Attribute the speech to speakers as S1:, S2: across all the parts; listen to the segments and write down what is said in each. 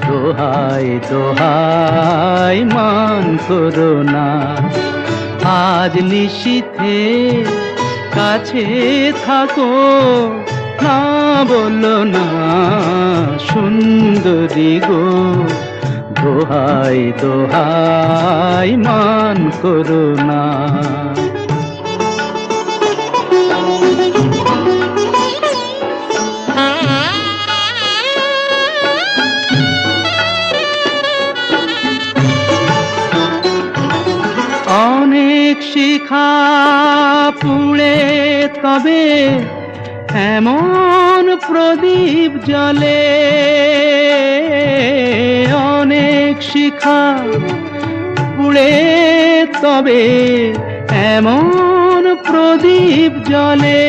S1: দোহাই দোহাই মান করো না। আজ নিশীথে কাছে থাকো, না বলো না সুন্দরী গো। দোহাই দোহাই মান করো না। অনেক শিখা পুড়ে তবে এমন প্রদীপ জ্বলে, অনেক শিখা পুড়ে তবে এমন প্রদীপ জ্বলে।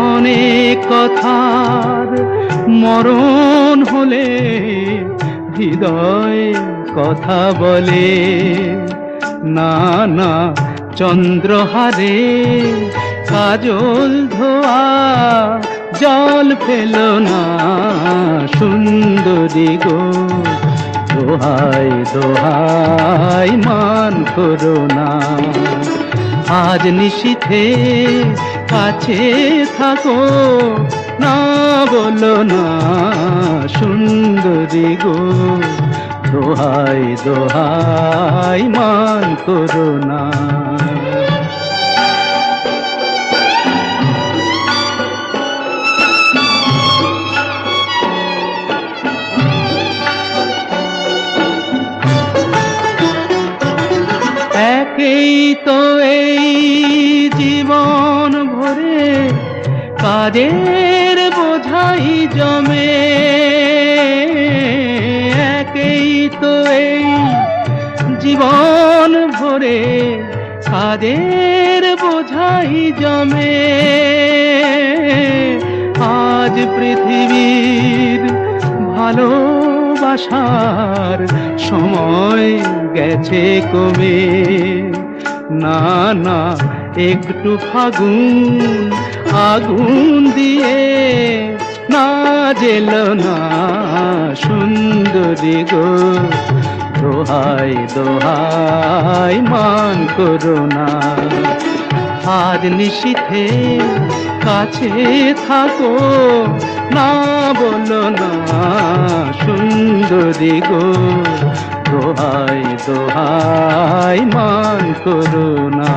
S1: অনেক কথার মরণ হলে হৃদয় কথা বলে, না না চন্দ্রহারে কাজল ধোয়া জল ফেলো না সুন্দরী গো। দোহাই দোহাই মান করো না। আজ নিশীথে কাছে থাকো, না বলো না সুন্দরী গো। দোহাই দোহাই মান করো না। একেই তো এই জীবন ভরে কাজের বোঝাই জমে, একেই তো এই জীবন ভরে কাজের বোঝাই জমে। আজ পৃথিবীর ভালোবাসার সময় গেছে কমে, না না একটু ফাগুন আগুন দিয়ে না জেলো না সুন্দরী গো। দোহাই দোহাই মান করো না। আজ নিশীথে কাছে থাকো, না বলো না সুন্দরী গো। দোহাই দোহাই মান করো না।